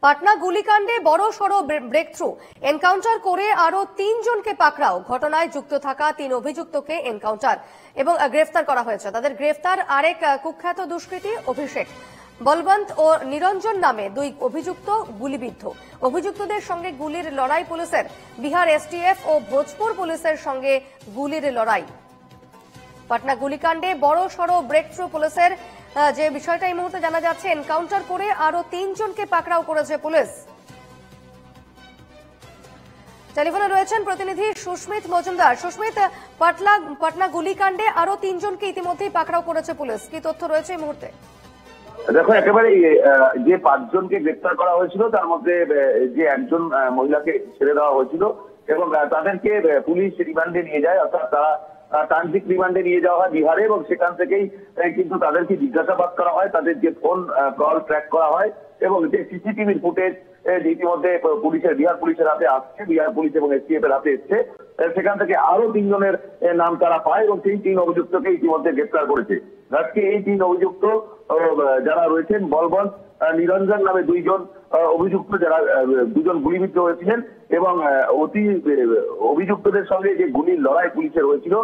পাটনা গুলিকাণ্ডে বড় সড় break through, encounter করে আরো ৩ জনকে পাকড়াও। ঘটনায় যুক্ত থাকা ৩ অভিযুক্তকে এনকাউন্টার এবং গ্রেফতার করা হয়েছে। তাদের গ্রেফতার আরেক কুখ্যাত দুষ্কৃতী অভিষেক, বলবন্ত ও নিরঞ্জন নামে ২ অভিযুক্ত গুলিবিদ্ধ। অভিযুক্তদের সঙ্গে গুলির লড়াই পুলিশের। বিহার এসটিএফ ও ভোজপুর পুলিশের সঙ্গে গুলির লড়াই। পাটনা গুলিকাণ্ডে বড় সড় ব্রেক থ্রু পুলিশের, যে বিষয়টা এই মুহূর্তে জানা যাচ্ছে, এনকাউন্টার করে আরো ৩ জনকে পাকড়াও করেছে পুলিশ। টেলিফোনে রয়েছেন প্রতিনিধি সুস্মিত মজুমদার। সুস্মিত, পাটনা গুলিকাণ্ডে আরো ৩ জনকে ইতিমধ্যেই পাকড়াও করেছে পুলিশ, কি তথ্য রয়েছে এই মুহূর্তে? দেখো, একেবারে যে ৫ জনকে গ্রেপ্তার করা হয়েছিল তার মধ্যে যে একজন মহিলাকে ছেড়ে দেওয়া হয়েছিল এবং তাদেরকে পুলিশ রিমান্ডে নিয়ে যায়, অর্থাৎ তারা ট্রানজিট রিমান্ডে নিয়ে যাওয়া হয় বিহারে এবং সেখান থেকেই কিন্তু তাদেরকে জিজ্ঞাসাবাদ করা হয়, তাদের যে ফোন কল ট্র্যাক করা হয় এবং যে সিসিটিভির ফুটেজ ইতিমধ্যে বিহার পুলিশের হাতে আসছে, বিহার পুলিশ এবং এসটিএফ এর হাতে এসছে, সেখান থেকে আরো ৩ জনের নাম তারা পায় এবং সেই ৩ অভিযুক্তকে ইতিমধ্যে গ্রেপ্তার করেছে। আজকে এই ৩ অভিযুক্ত যারা রয়েছেন, বলবন্ত, নিরঞ্জন নামে ২ জন অভিযুক্ত, যারা ২ জন গুলিবিদ্ধ হয়েছিলেন এবং অভিযুক্তদের সঙ্গে যে গুলির লড়াই পুলিশের হয়েছিল,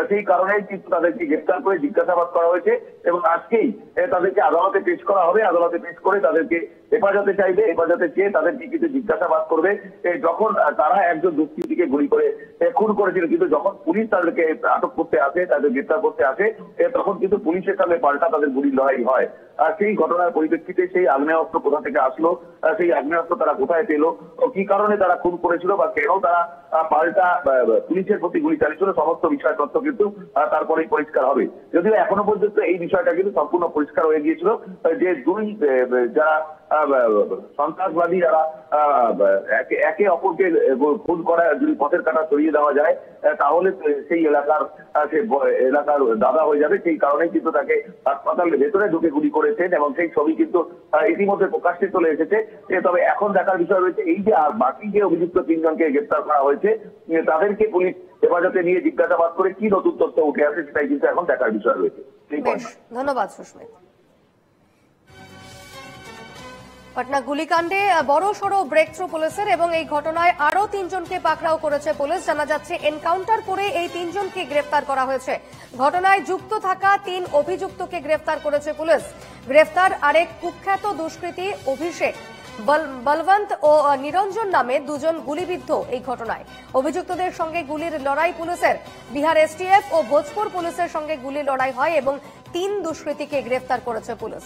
সেই কারণেই কিন্তু তাদেরকে গ্রেপ্তার করে জিজ্ঞাসাবাদ করা হয়েছে এবং আজকেই তাদেরকে আদালতে পেশ করা হবে। আদালতে পেশ করে তাদেরকে হেফাজতে চাইবে, হেফাজতে চেয়ে তাদেরকে কিছু জিজ্ঞাসাবাদ করবে। যখন তারা একজন দুষ্কৃতীকে গুলি করে খুন করেছিল, কিন্তু যখন পুলিশ তাদেরকে আটক করতে আসে, তাদের গ্রেপ্তার করতে আসে, তখন কিন্তু পুলিশের সঙ্গে পাল্টা তাদের গুলির লড়াই হয়। আর সেই ঘটনার পরিপ্রেক্ষিতে সেই আগ্নেয়াস্ত্র কোথা থেকে আসলো, সেই আগ্নেয়াস্ত্র তারা কোথায় পেলো, কি কারণে তারা খুন করেছিল বা কেন তারা পাল্টা পুলিশের প্রতি গুলি চালিয়েছিল, সমস্ত বিষয় তথ্য কিন্তু তারপরেই পরিষ্কার হবে। যদিও এখনো পর্যন্ত এই বিষয়টা কিন্তু সম্পূর্ণ পরিষ্কার হয়ে গিয়েছিল যে ২ যারা সন্ত্রাসবাদী, যারা একে অপরকে খুন করা, যদি পথের কাঁটা সরিয়ে দেওয়া যায় তাহলে সেই এলাকার দাদা হয়ে যাবে। সেই কারণেই কিন্তু তাকে হাসপাতালের ভেতরে ঢুকে গুলি করেছেন এবং সেই ছবি কিন্তু ইতিমধ্যে প্রকাশ্যে চলে এসেছে। তবে এখন দেখার বিষয় রয়েছে এই যে বাকি যে অভিযুক্ত ৩ জনকে গ্রেপ্তার করা হয়েছে, তাদেরকে পুলিশ হেফাজতে নিয়ে জিজ্ঞাসাবাদ করে কি নতুন তথ্য উঠে আসে সেটাই কিন্তু এখন দেখার বিষয় রয়েছে। ধন্যবাদ সুস্মিত। পাটনা গুলিকাণ্ডে বড় সড় ব্রেক থ্রু পুলিশের এবং এই ঘটনায় আরো ৩ জনকে পাকড়াও করেছে পুলিশ। জানা যাচ্ছে এনকাউন্টার করে এই ৩ জনকে গ্রেফতার করা হয়েছে। ঘটনায় যুক্ত থাকা ৩ অভিযুক্তকে গ্রেফতার করেছে পুলিশ। গ্রেফতার আরেক কুখ্যাত দুষ্কৃতী অভিষেক, বলবন্ত ও নিরঞ্জন নামে ২ জন গুলিবিদ্ধ এই ঘটনায়। অভিযুক্তদের সঙ্গে গুলির লড়াই পুলিশের। বিহার এসটিএফ ও ভোজপুর পুলিশের সঙ্গে গুলি লড়াই হয় এবং ৩ দুষ্কৃতীকে গ্রেফতার করেছে পুলিশ।